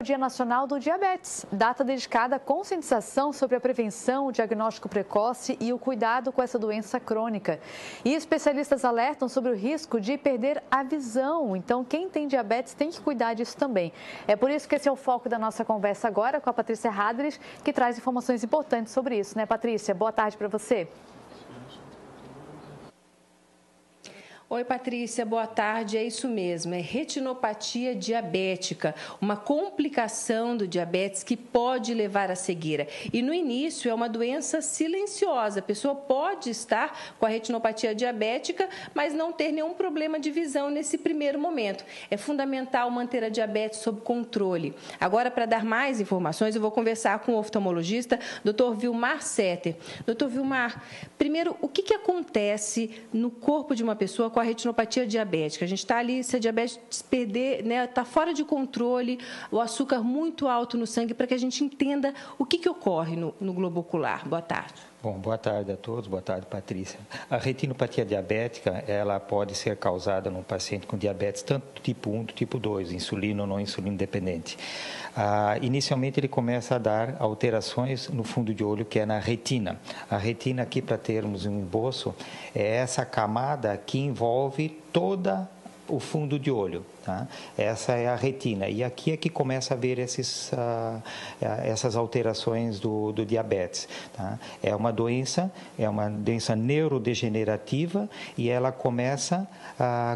Dia Nacional do Diabetes, data dedicada à conscientização sobre a prevenção, o diagnóstico precoce e o cuidado com essa doença crônica. E especialistas alertam sobre o risco de perder a visão, então quem tem diabetes tem que cuidar disso também. É por isso que esse é o foco da nossa conversa agora com a Patrícia Hadrich, que traz informações importantes sobre isso, né, Patrícia? Boa tarde para você. Oi, Patrícia, boa tarde. É isso mesmo, é retinopatia diabética, uma complicação do diabetes que pode levar à cegueira. E no início é uma doença silenciosa, a pessoa pode estar com a retinopatia diabética, mas não ter nenhum problema de visão nesse primeiro momento. É fundamental manter a diabetes sob controle. Agora, para dar mais informações, eu vou conversar com o oftalmologista, Dr. Vilmar Setter. Dr. Vilmar, primeiro, o que acontece no corpo de uma pessoa com a retinopatia diabética? A gente está ali, se a diabetes perder, né, está fora de controle, o açúcar muito alto no sangue, para que a gente entenda o que ocorre no globo ocular. Boa tarde. Bom, boa tarde a todos, boa tarde, Patrícia. A retinopatia diabética, ela pode ser causada num paciente com diabetes tanto do tipo 1 do tipo 2, insulino ou não insulino dependente. Inicialmente ele começa a dar alterações no fundo de olho, que é na retina. A retina aqui, para termos um esboço, é essa camada que envolve toda o fundo de olho. Tá? Essa é a retina. E aqui é que começa a haver essas alterações do diabetes. Tá? É uma doença neurodegenerativa e ela começa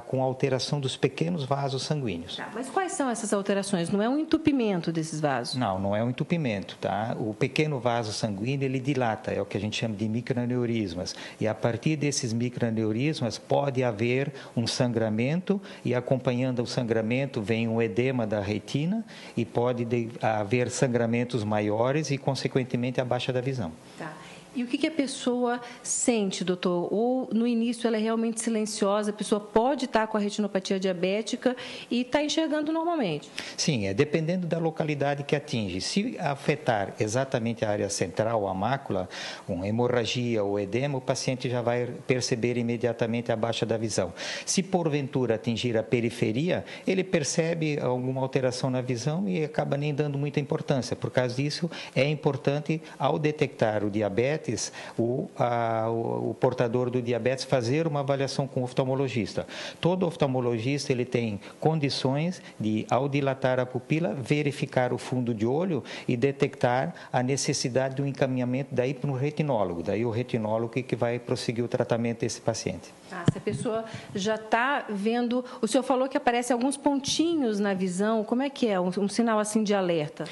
com alteração dos pequenos vasos sanguíneos. Tá, mas quais são essas alterações? Não é um entupimento desses vasos? Não, não é um entupimento. Tá? O pequeno vaso sanguíneo, ele dilata, é o que a gente chama de microaneurismas. E a partir desses microaneurismas pode haver um sangramento e acompanhando o sangramento vem um edema da retina e pode haver sangramentos maiores e, consequentemente, a baixa da visão. Tá. E o que a pessoa sente, doutor? Ou no início ela é realmente silenciosa, a pessoa pode estar com a retinopatia diabética e está enxergando normalmente? Sim, dependendo da localidade que atinge. Se afetar exatamente a área central, a mácula, uma hemorragia ou edema, o paciente já vai perceber imediatamente a baixa da visão. Se porventura atingir a periferia, ele percebe alguma alteração na visão e acaba nem dando muita importância. Por causa disso, é importante, ao detectar o diabetes, o portador do diabetes fazer uma avaliação com o oftalmologista. Todo oftalmologista ele tem condições de, ao dilatar a pupila, verificar o fundo de olho e detectar a necessidade do encaminhamento daí para um retinólogo. Daí o retinólogo que vai prosseguir o tratamento desse paciente. Se a pessoa já está vendo... O senhor falou que aparecem alguns pontinhos na visão. Como é que é? Um sinal assim de alerta?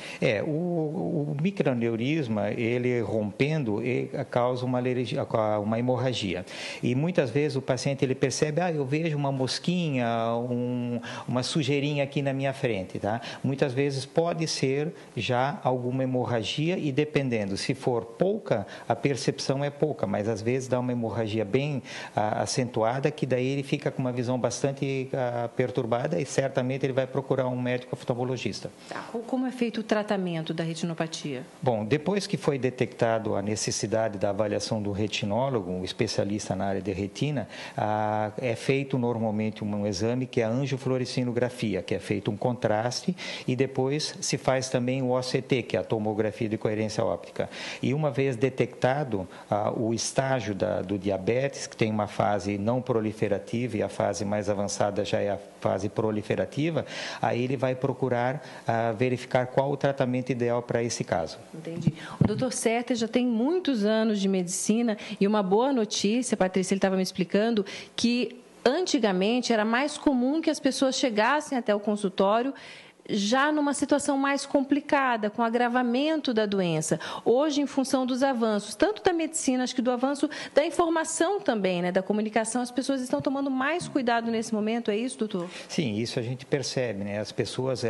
O microaneurisma, ele rompendo, causa uma hemorragia. E muitas vezes o paciente ele percebe, eu vejo uma mosquinha, uma sujeirinha aqui na minha frente. Tá? Muitas vezes pode ser já alguma hemorragia e dependendo, se for pouca, a percepção é pouca, mas às vezes dá uma hemorragia bem acentuada, que daí ele fica com uma visão bastante perturbada e certamente ele vai procurar um médico oftalmologista. Como é feito o tratamento da retinopatia? Bom, depois que foi detectado a necessidade da avaliação do retinólogo, um especialista na área de retina, é feito normalmente um exame que é a angiofluorescinografia, que é feito um contraste e depois se faz também o OCT, que é a tomografia de coerência óptica. E uma vez detectado o estágio do diabetes, que tem uma fase não proliferativa e a fase mais avançada já é a fase proliferativa, aí ele vai procurar verificar qual o tratamento ideal para esse caso. Entendi. O doutor Setter já tem muitos anos de medicina e uma boa notícia, Patrícia, ele estava me explicando que antigamente era mais comum que as pessoas chegassem até o consultório já numa situação mais complicada, com agravamento da doença. Hoje, em função dos avanços, tanto da medicina, acho que do avanço da informação também, né, da comunicação, as pessoas estão tomando mais cuidado nesse momento, é isso, doutor? Sim, isso a gente percebe, né? As pessoas,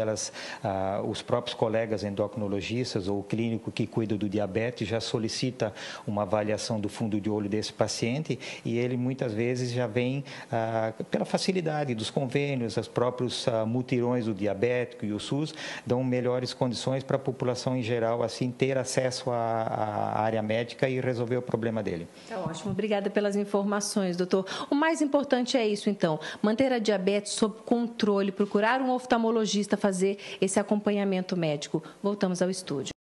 os próprios colegas endocrinologistas ou o clínico que cuida do diabetes já solicita uma avaliação do fundo de olho desse paciente e ele muitas vezes já vem pela facilidade dos convênios, os próprios mutirões do diabético e o SUS dão melhores condições para a população em geral, assim, ter acesso à área médica e resolver o problema dele. Tá ótimo, obrigada pelas informações, doutor. O mais importante é isso, então, manter a diabetes sob controle, procurar um oftalmologista, fazer esse acompanhamento médico. Voltamos ao estúdio.